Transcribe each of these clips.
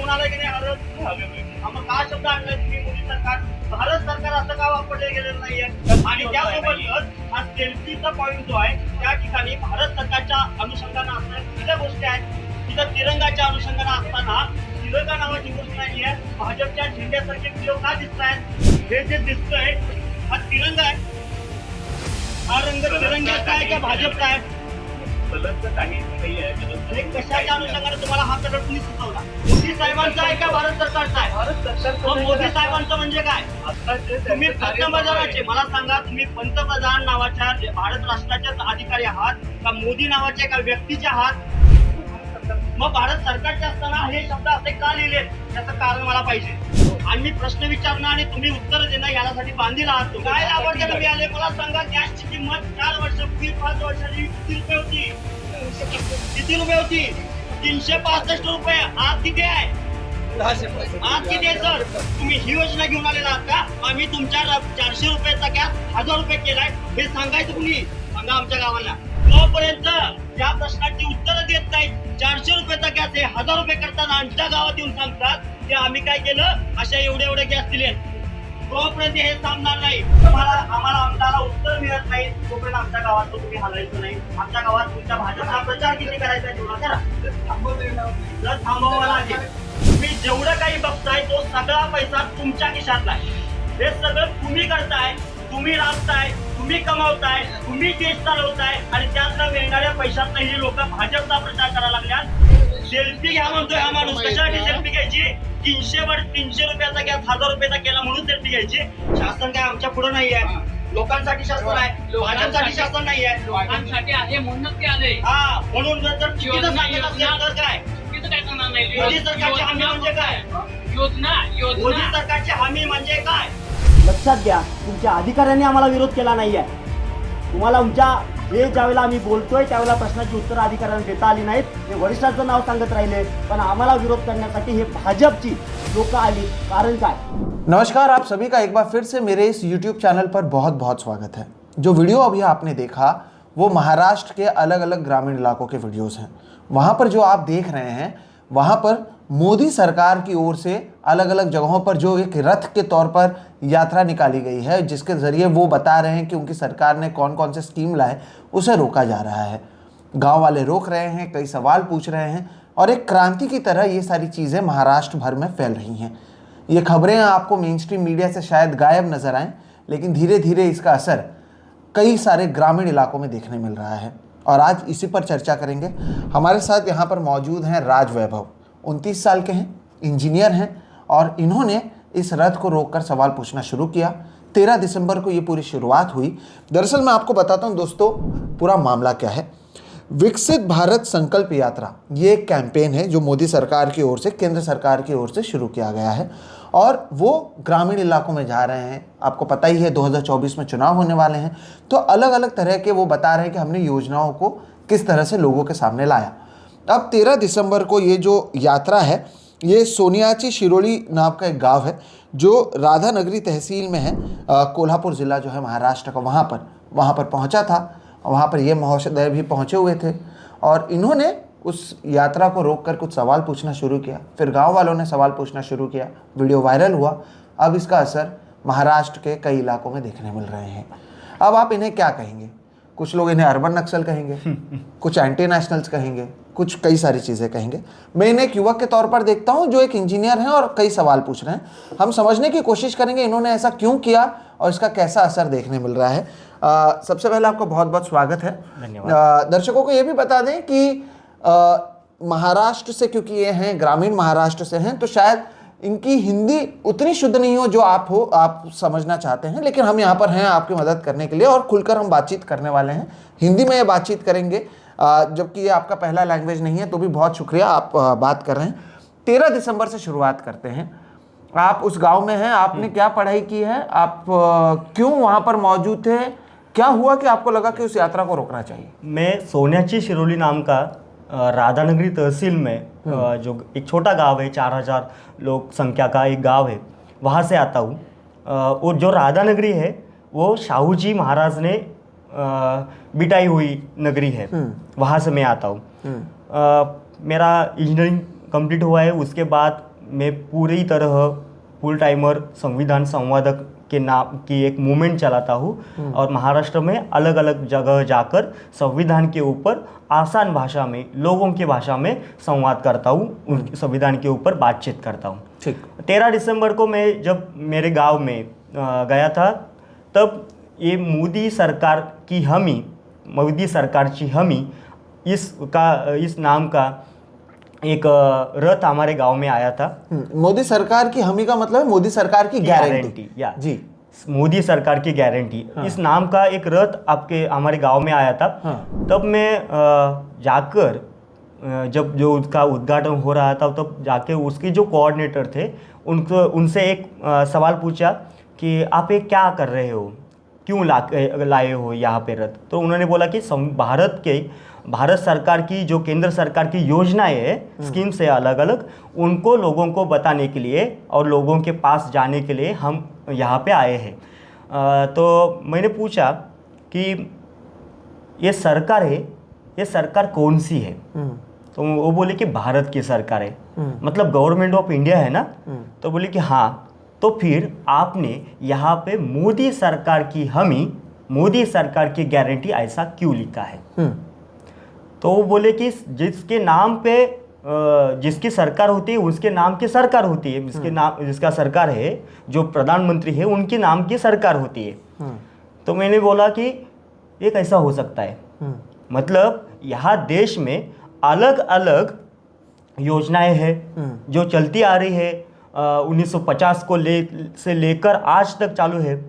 म्हणाला की नाही मग काय शब्द आणलाय तुम्ही मोदी सरकार भारत सरकार असं का वापरले गेलेलं नाहीये आणि त्यासोबतच हा सेल्फीचा पॉईंट जो आहे त्या ठिकाणी भारत सरकारच्या अनुषंगाने असणाऱ्या सगळ्या गोष्टी आहेत तिथं तिरंगाच्या अनुषंगाने असताना तिरंगा नावाची गोष्ट नाहीये भाजपच्या झेंड्यासारखे व्हिडिओ का दिसत आहेत हे जे दिसतंय हा तिरंगा आहे हा रंग तिरंग्याचा आहे का भाजपचा आहे कशाच्या अनुषंगाने तुम्हाला हा कलर तुम्ही सुचवला मोदी साहेबांचा आहे का भारत सरकारचा आहे मोदी साहेबांचं म्हणजे काय तुम्ही पंतप्रधानाचे मला सांगा तुम्ही पंतप्रधान नावाच्या भारत राष्ट्राचे अधिकारी आहात का मोदी नावाचे एका व्यक्तीचे आहात मग भारत सरकारचे असताना हे शब्द असे का लिहिले त्याचं कारण मला पाहिजे आणि मी प्रश्न विचारणं आणि तुम्ही उत्तर देणं यासाठी बांधील आहात काय आवडतं तुम्ही आले मला सांगा गॅसची किंमत 4 वर्षापूर्वी 5 वर्षांनी किती रुपये होती 365 रुपये आज किती आहे आज किती आहे सर तुम्ही ही योजना घेऊन आलेला आहात का आम्ही तुमच्या 400 रुपयाचा गॅस 1000 रुपये केलाय हे सांगायचं तुम्ही सांगा आमच्या गावाला जोपर्यंत या प्रश्नाची उत्तरं देत नाहीत 400 रुपयाचा गॅस हे 1000 रुपये करताना आमच्या गावात येऊन सांगतात की आम्ही काय केलं अशा एवढे गॅस दिले तोपर्यंत हे सांगणार नाही आम्हाला आमदाराला उत्तर मिळत नाही तोपर्यंत आमच्या गावात तुम्ही हलायचं नाही आमच्या गावात तुमच्या भाजपचा प्रचार किती करायचा तेवढा करा जर थांबवावा लागेल तुम्ही जेवढं काही बघताय तो सगळा पैसा तुमच्या खिशातला आहे हे सगळं तुम्ही करताय तुम्ही राबताय तुम्ही कमावताय तुम्ही देश चालवताय आणि त्यातनं मिळणाऱ्या पैशात ही लोक भाजपचा प्रचार करायला लागल्यात सेल्फी घ्या म्हणतोय हा माणूस कशासाठी सेल्फी घ्यायची 300 रुपयाचा गॅस 1000 रुपयाचा केला म्हणून सेल्फी घ्यायची शासन काय आमच्या पुढे नाही आहे लोकांसाठी शासन आहे भाजपसाठी शासन नाही आहे लोकांसाठी आहे म्हणूनच ते आले हा म्हणून जर चुकीचं सांगत असेल तर काय चुकीचं काय करणार नाही मोदी सरकारची हमी म्हणजे काय योजना मोदी सरकारची हमी म्हणजे काय लक्षात घ्या तुमच्या अधिकाऱ्यांनी आम्हाला विरोध केला नाही आहे तुम्हाला आमच्या हे ज्यावेळेला आम्ही बोलतोय त्यावेळेला प्रश्नाची उत्तरं अधिकाऱ्यांना देता आली नाहीत हे वरिष्ठांचं नाव सांगत राहिले पण आम्हाला विरोध करण्यासाठी हे भाजपची लोक आली कारण काय। नमस्कार, आप सभी का एक बार फिर से मेरे इस YouTube चैनल पर बहुत बहुत स्वागत है। जो वीडियो अभी आपने देखा वो महाराष्ट्र के अलग अलग ग्रामीण इलाकों के वीडियोस हैं। वहाँ पर जो आप देख रहे हैं वहाँ पर मोदी सरकार की ओर से अलग अलग जगहों पर जो एक रथ के तौर पर यात्रा निकाली गई है जिसके ज़रिए वो बता रहे हैं कि उनकी सरकार ने कौन कौन से स्कीम लाए उसे रोका जा रहा है। गांव वाले रोक रहे हैं, कई सवाल पूछ रहे हैं और एक क्रांति की तरह ये सारी चीज़ें महाराष्ट्र भर में फैल रही हैं। ये खबरें आपको मेन स्ट्रीम मीडिया से शायद गायब नज़र आएँ लेकिन धीरे धीरे इसका असर कई सारे ग्रामीण इलाकों में देखने मिल रहा है और आज इसी पर चर्चा करेंगे। हमारे साथ यहाँ पर मौजूद हैं राज वैभव, 29 साल के हैं, इंजीनियर हैं और इन्होंने इस रथ को रोककर सवाल पूछना शुरू किया। 13 दिसंबर को ये पूरी शुरुआत हुई। दरअसल मैं आपको बताता हूँ दोस्तों पूरा मामला क्या है। विकसित भारत संकल्प यात्रा ये एक कैंपेन है जो मोदी सरकार की ओर से, केंद्र सरकार की ओर से शुरू किया गया है और वो ग्रामीण इलाकों में जा रहे हैं। आपको पता ही है 2024 में चुनाव होने वाले हैं तो अलग अलग तरह के वो बता रहे हैं कि हमने योजनाओं को किस तरह से लोगों के सामने लाया। अब 13 दिसंबर को ये जो यात्रा है ये सोनियाची शिरोली नाम का एक गांव है जो राधानगरी तहसील में है, कोल्हापुर ज़िला जो है महाराष्ट्र का, वहाँ पर पहुँचा था। वहाँ पर ये महोदय भी पहुँचे हुए थे और इन्होंने उस यात्रा को रोककर कुछ सवाल पूछना शुरू किया। फिर गांव वालों ने सवाल पूछना शुरू किया, वीडियो वायरल हुआ। अब इसका असर महाराष्ट्र के कई इलाकों में देखने मिल रहे हैं। अब आप इन्हें क्या कहेंगे? कुछ लोग इन्हें अर्बन नक्सल कहेंगे, कुछ एंटी नेशनल्स कहेंगे, कुछ कई सारी चीज़ें कहेंगे। मैं इन्हें एक युवक के तौर पर देखता हूं जो एक इंजीनियर हैं और कई सवाल पूछ रहे हैं। हम समझने की कोशिश करेंगे इन्होंने ऐसा क्यों किया और इसका कैसा असर देखने मिल रहा है। सबसे पहले आपको बहुत बहुत स्वागत है। धन्यवाद। दर्शकों को ये भी बता दें कि महाराष्ट्र से, क्योंकि ये हैं ग्रामीण महाराष्ट्र से हैं, तो शायद इनकी हिंदी उतनी शुद्ध नहीं हो जो आप समझना चाहते हैं, लेकिन हम यहाँ पर हैं आपकी मदद करने के लिए और खुलकर हम बातचीत करने वाले हैं। हिंदी में ये बातचीत करेंगे जबकि ये आपका पहला लैंग्वेज नहीं है, तो भी बहुत शुक्रिया आप बात कर रहे हैं। 13 दिसंबर से शुरुआत करते हैं। आप उस गांव में हैं, आपने क्या पढ़ाई की है, आप क्यों वहाँ पर मौजूद थे, क्या हुआ कि आपको लगा कि उस यात्रा को रोकना चाहिए? मैं सोनियाची शिरोली नाम का राधानगरी तहसील में जो एक छोटा गांव है, 4000 लोग संख्या का एक गांव है, वहाँ से आता हूँ। और जो राधानगरी है वो शाहू जी महाराज ने बिताई हुई नगरी है, वहाँ से मैं आता हूँ। मेरा इंजीनियरिंग कंप्लीट हुआ है, उसके बाद मैं पूरी तरह फुल टाइमर संविधान संवादक के नाम की एक मूवमेंट चलाता हूँ और महाराष्ट्र में अलग अलग जगह जाकर संविधान के ऊपर आसान भाषा में, लोगों की भाषा में संवाद करता हूँ, उन संविधान के ऊपर बातचीत करता हूँ। ठीक। 13 दिसंबर को मैं जब मेरे गांव में गया था, तब ये मोदी सरकार की हमी इस नाम का एक रथ हमारे गांव में आया था। मोदी सरकार की हमी का मतलब है मोदी सरकार की गारंटी। या जी, मोदी सरकार की गारंटी, हाँ। इस नाम का एक रथ हमारे गांव में आया था। हाँ। तब मैं जाकर जब जो उसका उद्घाटन हो रहा था, तब जाके उसके जो कोऑर्डिनेटर थे उनसे एक सवाल पूछा कि आप ये क्या कर रहे हो, क्यों लाए हो यहाँ पे रथ। तो उन्होंने बोला कि भारत सरकार की जो केंद्र सरकार की योजनाएं है, स्कीम से अलग अलग, उनको लोगों को बताने के लिए और लोगों के पास जाने के लिए हम यहाँ पे आए हैं। तो मैंने पूछा कि ये सरकार कौन सी है। तो वो बोले कि भारत की सरकार है, मतलब गवर्नमेंट ऑफ इंडिया है ना। तो बोले कि हाँ, तो फिर आपने यहाँ पे मोदी सरकार की हमी, मोदी सरकार की गारंटी ऐसा क्यों लिखा है। तो वो बोले कि जिसके नाम पे जिसकी सरकार होती है उसके नाम की सरकार होती है, जिसका सरकार है, जो प्रधानमंत्री है, उनके नाम की सरकार होती है। तो मैंने बोला कि ये कैसा हो सकता है, मतलब यहाँ देश में अलग अलग योजनाएं हैं जो चलती आ रही है, 1950 से लेकर आज तक चालू है।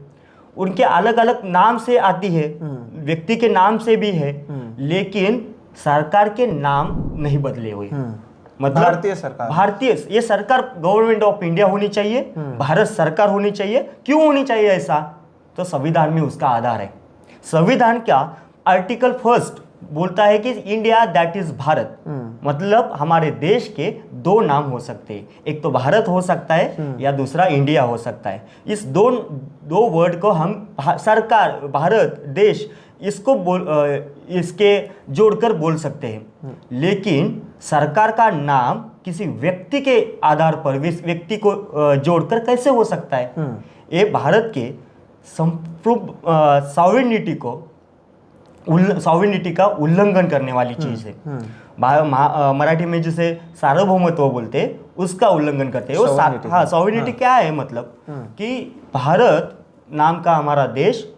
उनके अलग अलग नाम से आती है, व्यक्ति के नाम से भी है, लेकिन सरकार के नाम नहीं बदले हुए। मतलब भारतीय ये सरकार गवर्नमेंट ऑफ इंडिया होनी चाहिए, भारत सरकार होनी चाहिए। क्यों होनी चाहिए ऐसा? तो संविधान में उसका आधार है। संविधान का आर्टिकल 1 बोलता है कि इंडिया दैट इज भारत, मतलब हमारे देश के 2 नाम हो सकते हैं, एक तो भारत हो सकता है या दूसरा इंडिया हो सकता है। इस दो वर्ड को हम सरकार, भारत, देश, इसके जोड़कर बोल सकते हैं। लेकिन सरकार का नाम किसी व्यक्ति के आधार पर व्यक्ति को जोड़कर कैसे हो सकता है? ये भारत के सॉवरेनिटी का उल्लंघन करने वाली चीज है। मराठी में जिसे सार्वभौमत्व बोलते हैं, उसका उल्लंघन करते हैं। हाँ, सॉवरेनिटी क्या है? मतलब कि भारत नाम का हमारा देश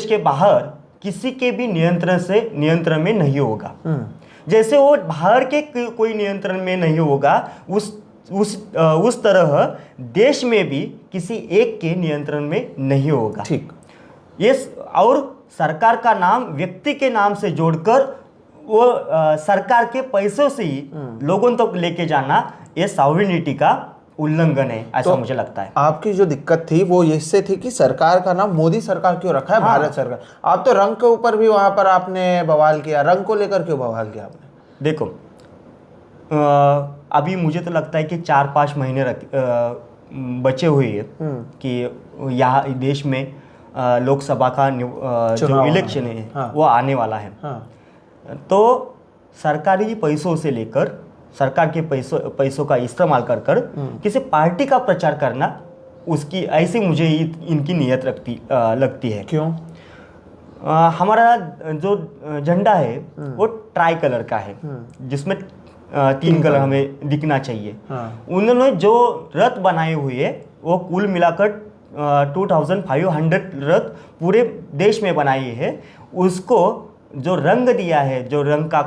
के बाहर किसी के भी नियंत्रण में नहीं होगा। जैसे वो बाहर के कोई नियंत्रण में नहीं होगा, उस तरह देश में भी किसी एक के नियंत्रण में नहीं होगा। ठीक। ये और सरकार का नाम व्यक्ति के नाम से जोड़कर वो सरकार के पैसों से ही लोगों तक लेके जाना, ये सॉवरेनिटी का उल्लंघन है, ऐसा मुझे लगता है। आपकी जो दिक्कत थी वो इससे थी कि सरकार का नाम मोदी सरकार क्यों रखा है, भारत सरकार। आप तो रंग के ऊपर भी वहां पर आपने बवाल किया, रंग को लेकर क्यों बवाल किया आपने? देखो, अभी मुझे तो लगता है कि 4-5 महीने बचे हुए हैं कि यहाँ देश में लोकसभा का जो इलेक्शन है, हाँ। वो आने वाला है। हाँ। तो सरकारी पैसों से लेकर, सरकार के पैसों का इस्तेमाल कर किसी पार्टी का प्रचार करना, उसकी ऐसी मुझे इनकी नीयत लगती है। क्यों? हमारा जो झंडा है वो ट्राई कलर का है, जिसमें 3 कलर हमें दिखना चाहिए। हाँ। उन्होंने जो रथ बनाए हुए वो कुल मिलाकर 2500 रथ पूरे देश में बनाए हैं। उसको जो रंग दिया है, जो रंग का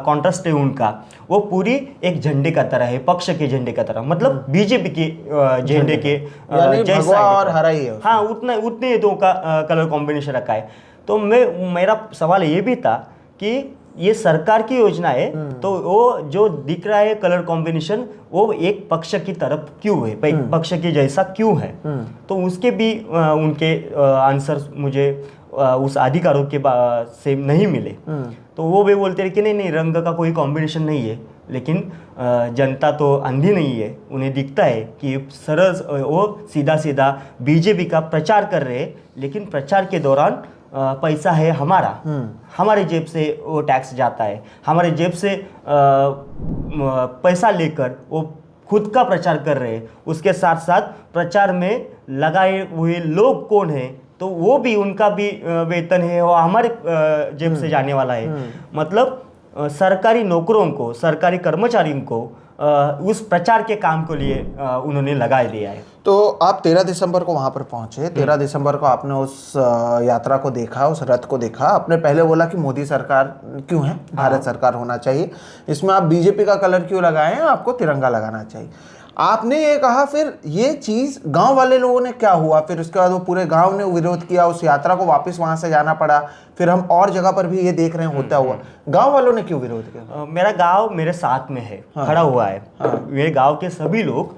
कॉन्ट्रास्ट है उनका, वो पूरी एक झंडे का तरह है, पक्ष के झंडे का तरह, मतलब बीजेपी के झंडे के जैसा और हरा ही है। हाँ, उतने 2 का कलर कॉम्बिनेशन रखा है। तो मेरा सवाल ये भी था कि ये सरकार की योजना है, तो वो जो दिख रहा है कलर कॉम्बिनेशन, वो एक पक्ष की तरफ क्यों है, पक्ष के जैसा क्यों है? तो उसके भी उनके आंसर मुझे उस अधिकारों के से नहीं मिले। तो वो भी बोलते हैं कि नहीं, रंग का कोई कॉम्बिनेशन नहीं है। लेकिन जनता तो अंधी नहीं है, उन्हें दिखता है कि सरस वो सीधा बीजेपी का प्रचार कर रहे हैं, लेकिन प्रचार के दौरान पैसा है हमारा, हमारे जेब से वो टैक्स जाता है, हमारे जेब से पैसा लेकर वो खुद का प्रचार कर रहे हैं। उसके साथ साथ प्रचार में लगाए हुए लोग कौन हैं, तो वो भी उनका भी वेतन है और हमारे जेब से जाने वाला है। मतलब सरकारी नौकरों को, सरकारी कर्मचारियों को उस प्रचार के काम के लिए उन्होंने लगा दिया है। तो आप 13 दिसंबर को वहाँ पर पहुँचे, 13 दिसंबर को आपने उस यात्रा को देखा, उस रथ को देखा। आपने पहले बोला कि मोदी सरकार क्यों है, भारत सरकार होना चाहिए, इसमें आप बीजेपी का कलर क्यों लगाए हैं, आपको तिरंगा लगाना चाहिए। आपने ये कहा, फिर ये चीज़ गांव वाले लोगों ने क्या हुआ, फिर उसके बाद वो पूरे गांव ने विरोध किया, उस यात्रा को वापस वहाँ से जाना पड़ा, फिर हम और जगह पर भी ये देख रहे हैं होता हुआ। गांव वालों ने क्यों विरोध किया? मेरा गांव मेरे साथ में है, खड़ा हुआ है। मेरे गांव के सभी लोग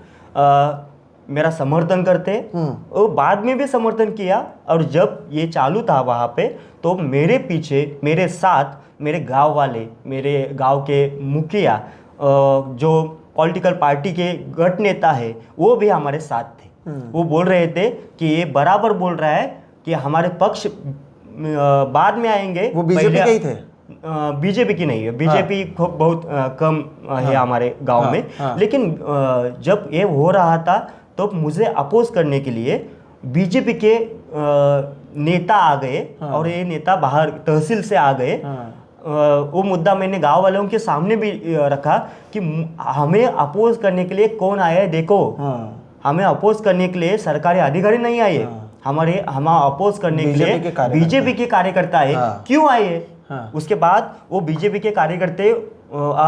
मेरा समर्थन करते, और बाद में भी समर्थन किया। और जब ये चालू था वहाँ पे, तो मेरे पीछे, मेरे साथ मेरे गांव वाले, मेरे गांव के मुखिया, जो पॉलिटिकल पार्टी के गठ नेता है, वो भी हमारे साथ थे। वो बोल रहे थे कि ये बराबर बोल रहा है कि हमारे पक्ष बाद में आएंगे। वो बीजेपी के ही थे? बीजेपी की नहीं है, बीजेपी बहुत कम है हमारे गांव में। लेकिन जब ये हो रहा था तो मुझे अपोज करने के लिए बीजेपी के नेता आ गए, और ये नेता बाहर तहसील से आ गए। वो मुद्दा मैंने गांव वालों के सामने भी रखा कि हमें अपोज करने के लिए कौन आया है, देखो। हमें अपोज करने के लिए सरकारी अधिकारी नहीं आए, हम अपोज करने के लिए बीजेपी के कार्यकर्ता आए। क्यों आए? उसके बाद वो बीजेपी के कार्यकर्ता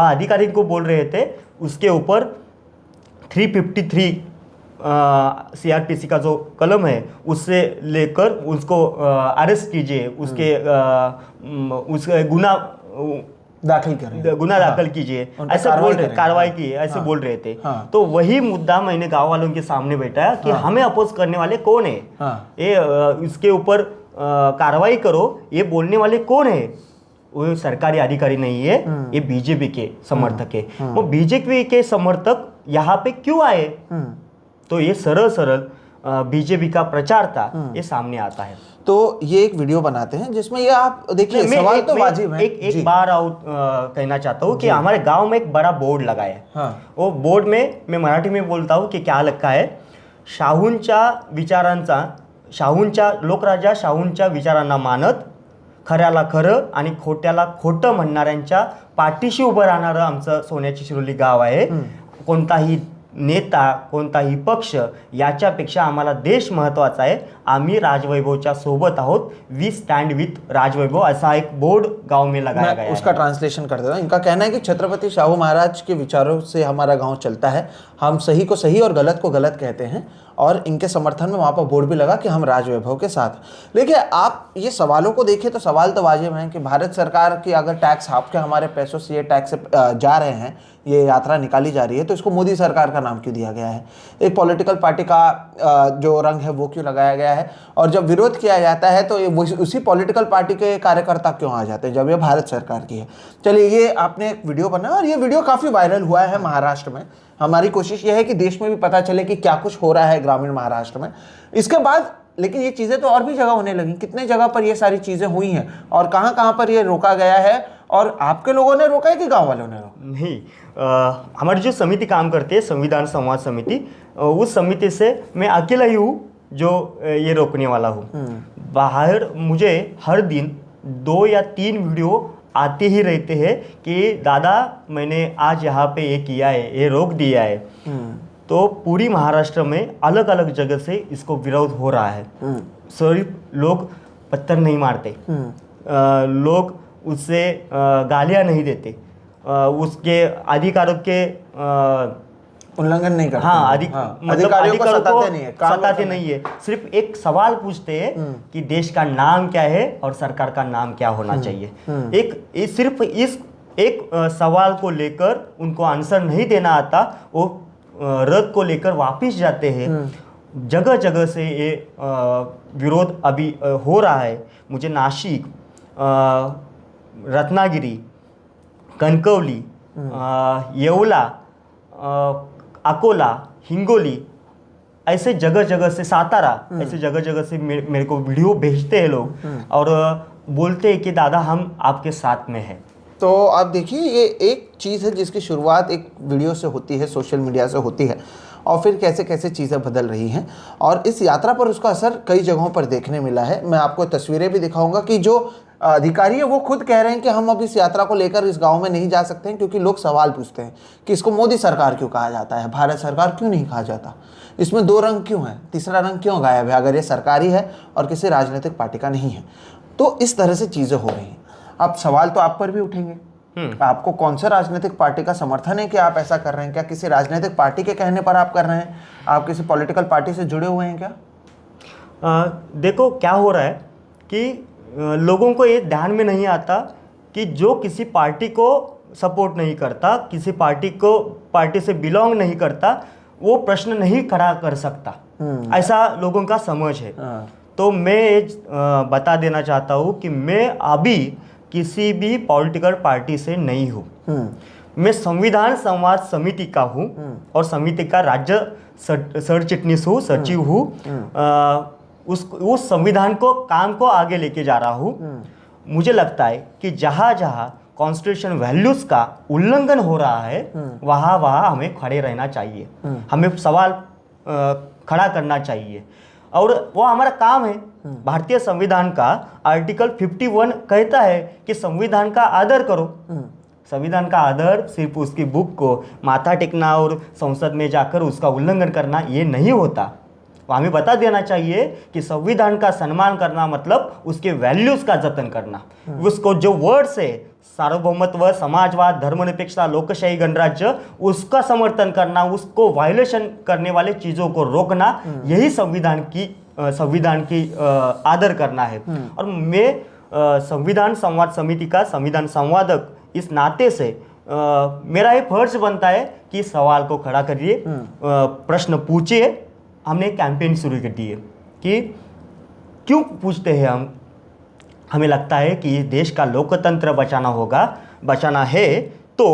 अधिकारी को बोल रहे थे उसके ऊपर 353 CRPC का जो कलम है उससे लेकर उसको अरेस्ट कीजिए, उसके गुना दाखिल कीजिए, ऐसा बोल रहे, कार्रवाई की, ऐसे बोल रहे थे। तो वही मुद्दा मैंने गांव वालों के सामने बैठाया कि हमें अपोज करने वाले कौन है, ये इसके ऊपर कार्रवाई करो, ये बोलने वाले कौन है? वो सरकारी अधिकारी नहीं है, ये बीजेपी के समर्थक है। वो बीजेपी के समर्थक यहाँ पे क्यों आए? तो ये सरल बीजेपी का प्रचार था, ये सामने आता है। तो ये एक वीडियो बनाते हैं जिसमें ये आप देखिए, सवाल तो वाजिब है। एक बार कहना चाहता हूँ कि हमारे गांव में एक बड़ा बोर्ड लगा है। वो बोर्ड में मैं मराठी में बोलता हूँ कि क्या लिखा है, लोकराजा शाहूंच्या विचारांना मानत, खऱ्याला खरं आणि खोट्याला खोटं म्हणणाऱ्यांच्या पाठीशी उभं राहणारं आमचं सोन्याची शिरोली गाव आहे। कोणताही नेता, कोणताही पक्ष याच्यापेक्षा आम्हाला देश महत्त्वाचा आहे। आम्ही राजवैभवच्या सोबत आहोत, वी स्टैंड विथ राजवैभव, ऐसा एक बोर्ड गांव में लगाया गया है। उसका ट्रांसलेशन कर देता हूं। इनका कहना है कि छत्रपति शाहू महाराज के विचारों से हमारा गांव चलता है, हम सही को सही और गलत को गलत कहते हैं, और इनके समर्थन में वहाँ पर बोर्ड भी लगा कि हम राजवैभव के साथ। देखिए, आप ये सवालों को देखें तो सवाल तो वाजिब हैं कि भारत सरकार की अगर टैक्स आपके हमारे पैसों से ये टैक्स जा रहे हैं, ये यात्रा निकाली जा रही है, तो इसको मोदी सरकार का नाम क्यों दिया गया है? एक पॉलिटिकल पार्टी का जो रंग है वो क्यों लगाया गया है? और जब विरोध किया जाता है तो उसी पॉलिटिकल पार्टी के कार्यकर्ता क्यों आ जाते हैं जब ये भारत सरकार की है? चलिए, ये आपने एक वीडियो बनाया और ये वीडियो काफ़ी वायरल हुआ है महाराष्ट्र में। हमारी कोशिश ये है कि देश में भी पता चले कि क्या कुछ हो रहा है ग्रामीण महाराष्ट्र में। इसके बाद लेकिन ये चीज़ें तो और भी जगह होने लगी, कितने जगह पर ये सारी चीज़ें हुई हैं और कहाँ कहाँ पर ये रोका गया है? और आपके लोगों ने रोका है कि गांव वालों ने रोका? नहीं, हमारी जो समिति काम करती है, संविधान संवाद समिति, उस समिति से मैं अकेला ही हूँ जो ये रोकने वाला हूँ। बाहर मुझे हर दिन 2 या 3 वीडियो आते ही रहते हैं कि दादा मैंने आज यहाँ पे ये किया है, ये रोक दिया है। तो पूरी महाराष्ट्र में अलग अलग जगह से इसको विरोध हो रहा है। सिर्फ लोग पत्थर नहीं मारते, लोग उससे गालियाँ नहीं देते, उसके अधिकारों के उल्लंघन नहीं करते। हाँ, मतलब अधिकारियों को सताते नहीं है, सिर्फ एक सवाल पूछते हैं कि देश का नाम क्या है और सरकार का नाम क्या होना चाहिए। सिर्फ इस एक सवाल को लेकर उनको आंसर नहीं देना आता, वो रद्द को लेकर वापिस जाते हैं। जगह जगह से ये विरोध अभी हो रहा है। मुझे नाशिक, रत्नागिरी, कणकवली, येवला, अकोला, हिंगोली, ऐसे जगह जगह से सातारा ऐसे जगह जगह से मेरे को वीडियो भेजते हैं लोग और बोलते हैं कि दादा हम आपके साथ में हैं। तो आप देखिए, ये एक चीज़ है जिसकी शुरुआत एक वीडियो से होती है, सोशल मीडिया से होती है, और फिर कैसे कैसे चीज़ें बदल रही हैं और इस यात्रा पर उसका असर कई जगहों पर देखने मिला है। मैं आपको तस्वीरें भी दिखाऊंगा कि जो अधिकारी है वो खुद कह रहे हैं कि हम अब इस यात्रा को लेकर इस गांव में नहीं जा सकते हैं, क्योंकि लोग सवाल पूछते हैं कि इसको मोदी सरकार क्यों कहा जाता है, भारत सरकार क्यों नहीं कहा जाता, इसमें दो रंग क्यों है, तीसरा रंग क्यों गायब है अगर ये सरकारी है और किसी राजनीतिक पार्टी का नहीं है। तो इस तरह से चीज़ें हो रही हैं। अब सवाल तो आप पर भी उठेंगे, आपको कौन सा राजनीतिक पार्टी का समर्थन है कि आप ऐसा कर रहे हैं? क्या किसी राजनीतिक पार्टी के कहने पर आप कर रहे हैं? आप किसी पॉलिटिकल पार्टी से जुड़े हुए हैं क्या? देखो क्या हो रहा है कि लोगों को ये ध्यान में नहीं आता कि जो किसी पार्टी को सपोर्ट नहीं करता, किसी पार्टी से बिलोंग नहीं करता, वो प्रश्न नहीं खड़ा कर सकता, ऐसा लोगों का समझ है। तो मैं बता देना चाहता हूँ कि मैं अभी किसी भी पॉलिटिकल पार्टी से नहीं हूँ। मैं संविधान संवाद समिति का हूँ और समिति का राज्य सचिटनीस हूँ, सचिव हूँ। उस संविधान को काम को आगे लेके जा रहा हूँ। मुझे लगता है कि जहाँ जहाँ कॉन्स्टिट्यूशन वैल्यूज़ का उल्लंघन हो रहा है वहाँ वहाँ हमें खड़े रहना चाहिए, हमें सवाल खड़ा करना चाहिए और वो हमारा काम है। भारतीय संविधान का आर्टिकल 51 कहता है कि संविधान का आदर करो। संविधान का आदर सिर्फ उसकी बुक को माथा टेकना और संसद में जाकर उसका उल्लंघन करना ये नहीं होता। हमें बता देना चाहिए कि संविधान का सम्मान करना मतलब उसके वैल्यूज़ का जतन करना, उसको जो वर्ड्स है सार्वभौमत्व, समाजवाद, धर्मनिरपेक्षता, लोकशाही, गणराज्य, उसका समर्थन करना, उसको वायलेशन करने वाले चीज़ों को रोकना, यही संविधान की आदर करना है। और मैं संविधान संवाद समिति का संविधान संवादक इस नाते से मेरा ये फर्ज बनता है कि सवाल को खड़ा करिए, प्रश्न पूछिए। हमने एक कैंपेन शुरू कर दी है कि क्यों पूछते हैं हम। हमें लगता है कि इस देश का लोकतंत्र बचाना है तो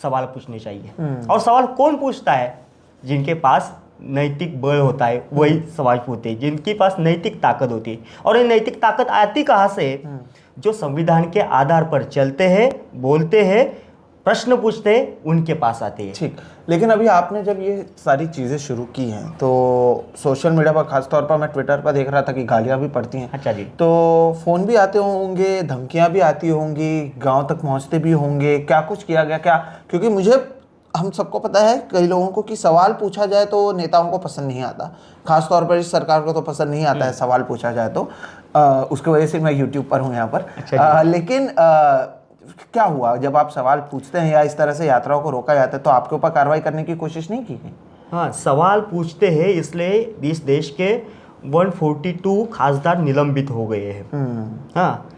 सवाल पूछने चाहिए। और सवाल कौन पूछता है? जिनके पास नैतिक बल होता है वही सवाल पूछते हैं, जिनके पास नैतिक ताकत होती है। और ये नैतिक ताकत आती कहाँ से? जो संविधान के आधार पर चलते हैं, बोलते हैं, प्रश्न पूछते हैं, उनके पास आते हैं। ठीक, लेकिन अभी आपने जब ये सारी चीज़ें शुरू की हैं तो सोशल मीडिया पर, खासतौर पर मैं ट्विटर पर देख रहा था कि गालियाँ भी पड़ती हैं। अच्छा जी। तो फ़ोन भी आते होंगे, धमकियाँ भी आती होंगी, गांव तक पहुंचते भी होंगे, क्या कुछ किया गया क्या? क्योंकि हम सबको पता है कई लोगों को कि सवाल पूछा जाए तो नेताओं को पसंद नहीं आता, खासतौर पर इस सरकार को तो पसंद नहीं आता है सवाल पूछा जाए तो। उसकी वजह से मैं यूट्यूब पर हूँ यहाँ पर। लेकिन क्या हुआ जब आप सवाल पूछते हैं या इस तरह से यात्राओं को रोका जाता है तो आपके ऊपर कार्रवाई करने की कोशिश नहीं की गई? हाँ, सवाल पूछते हैं इसलिए इस देश के 142 खासदार निलंबित हो गए हैं। हाँ,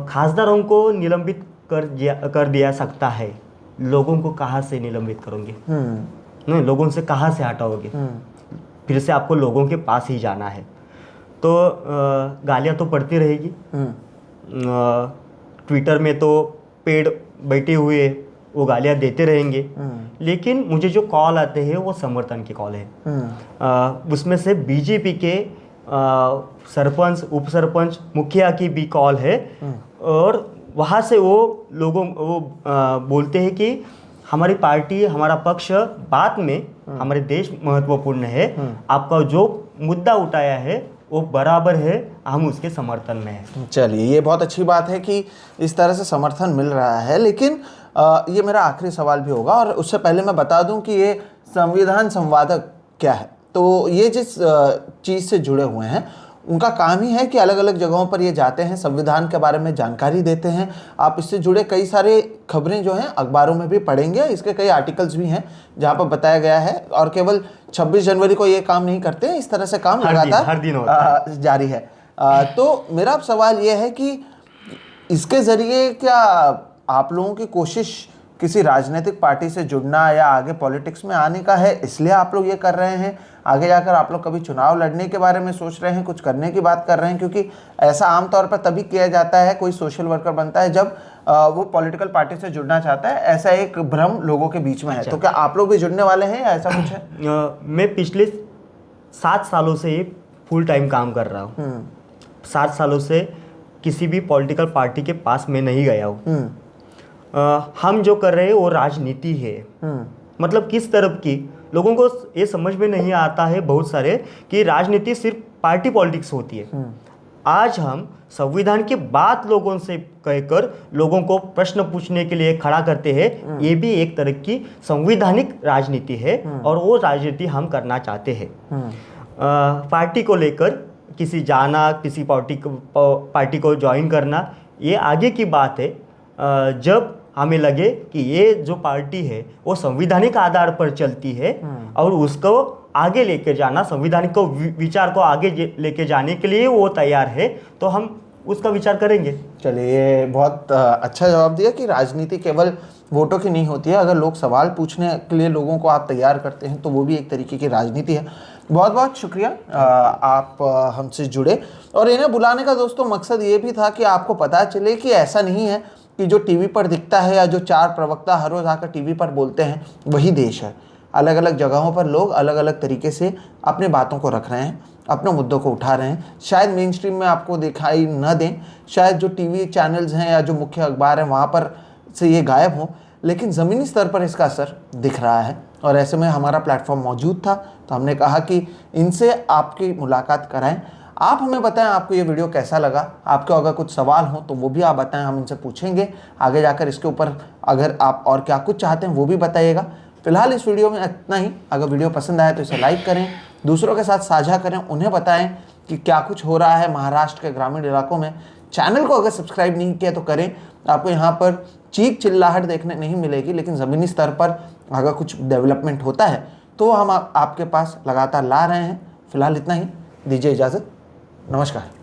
खासदारों को निलंबित कर दिया सकता है, लोगों को कहाँ से निलंबित करोगे? नहीं, लोगों से कहाँ से हटाओगे? फिर से आपको लोगों के पास ही जाना है। तो गालियाँ तो पड़ती रहेगी। ट्विटर में तो पेड़ बैठे हुए वो गालियाँ देते रहेंगे, लेकिन मुझे जो कॉल आते हैं वो समर्थन के कॉल है। उसमें से बीजेपी के सरपंच, उप सरपंच, मुखिया की भी कॉल है और वहाँ से वो बोलते हैं कि हमारी पार्टी, हमारा पक्ष बात में हमारे देश महत्वपूर्ण है, आपका जो मुद्दा उठाया है वो बराबर है, हम उसके समर्थन में हैं। चलिए, ये बहुत अच्छी बात है कि इस तरह से समर्थन मिल रहा है। लेकिन ये मेरा आखिरी सवाल भी होगा और उससे पहले मैं बता दूं कि ये संविधान संवादक क्या है। तो ये जिस चीज़ से जुड़े हुए हैं उनका काम ही है कि अलग अलग जगहों पर ये जाते हैं, संविधान के बारे में जानकारी देते हैं। आप इससे जुड़े कई सारे खबरें जो हैं अखबारों में भी पढ़ेंगे, इसके कई आर्टिकल्स भी हैं जहाँ पर बताया गया है। और केवल 26 जनवरी को ये काम नहीं करते हैं, इस तरह से काम लगातार हर दिन होता है। जारी है। तो मेरा अब सवाल ये है कि इसके ज़रिए क्या आप लोगों की कोशिश किसी राजनीतिक पार्टी से जुड़ना या आगे पॉलिटिक्स में आने का है, इसलिए आप लोग ये कर रहे हैं? आगे जाकर आप लोग कभी चुनाव लड़ने के बारे में सोच रहे हैं, कुछ करने की बात कर रहे हैं? क्योंकि ऐसा आमतौर पर तभी किया जाता है, कोई सोशल वर्कर बनता है जब वो पॉलिटिकल पार्टी से जुड़ना चाहता है, ऐसा एक भ्रम लोगों के बीच में है। तो क्या आप लोग भी जुड़ने वाले हैं या ऐसा कुछ है? मैं पिछले 7 सालों से फुल टाइम काम कर रहा हूँ। 7 सालों से किसी भी पॉलिटिकल पार्टी के पास मैं नहीं गया हूँ। हम जो कर रहे हैं वो राजनीति है। मतलब किस तरफ की, लोगों को ये समझ में नहीं आता है बहुत सारे कि राजनीति सिर्फ पार्टी पॉलिटिक्स होती है। आज हम संविधान की बात लोगों से कहकर लोगों को प्रश्न पूछने के लिए खड़ा करते हैं। ये भी एक तरह की संवैधानिक राजनीति है और वो राजनीति हम करना चाहते हैं। पार्टी को लेकर किसी जाना, किसी पार्टी को ज्वाइन करना, ये आगे की बात है। जब हमें लगे कि ये जो पार्टी है वो संवैधानिक आधार पर चलती है और उसको आगे लेके जाना, संवैधानिक को विचार को आगे लेके जाने के लिए वो तैयार है, तो हम उसका विचार करेंगे। चलिए, बहुत अच्छा जवाब दिया कि राजनीति केवल वोटों की नहीं होती है। अगर लोग सवाल पूछने के लिए लोगों को आप तैयार करते हैं तो वो भी एक तरीके की राजनीति है। बहुत बहुत शुक्रिया, आप हमसे जुड़े। और इन्हें बुलाने का दोस्तों मकसद ये भी था कि आपको पता चले कि ऐसा नहीं है कि जो टीवी पर दिखता है या जो 4 प्रवक्ता हर रोज़ आकर टीवी पर बोलते हैं वही देश है। अलग अलग जगहों पर लोग अलग अलग तरीके से अपने बातों को रख रहे हैं, अपने मुद्दों को उठा रहे हैं। शायद मेन स्ट्रीम में आपको दिखाई न दें, शायद जो टीवी चैनल्स हैं या जो मुख्य अखबार हैं वहाँ पर से ये गायब हो, लेकिन ज़मीनी स्तर पर इसका असर दिख रहा है। और ऐसे में हमारा प्लेटफॉर्म मौजूद था तो हमने कहा कि इनसे आपकी मुलाकात कराएं। आप हमें बताएं आपको ये वीडियो कैसा लगा। आपके अगर कुछ सवाल हो तो वो भी आप बताएं, हम इनसे पूछेंगे आगे जाकर इसके ऊपर। अगर आप और क्या कुछ चाहते हैं वो भी बताइएगा। फिलहाल इस वीडियो में इतना ही। अगर वीडियो पसंद आए तो इसे लाइक करें, दूसरों के साथ साझा करें, उन्हें बताएं कि क्या कुछ हो रहा है महाराष्ट्र के ग्रामीण इलाकों में। चैनल को अगर सब्सक्राइब नहीं किया तो करें। आपको यहाँ पर चीख चिल्लाहट देखने नहीं मिलेगी, लेकिन ज़मीनी स्तर पर अगर कुछ डेवलपमेंट होता है तो हम आपके पास लगातार ला रहे हैं। फिलहाल इतना ही, दीजिए इजाज़त, नमस्कार।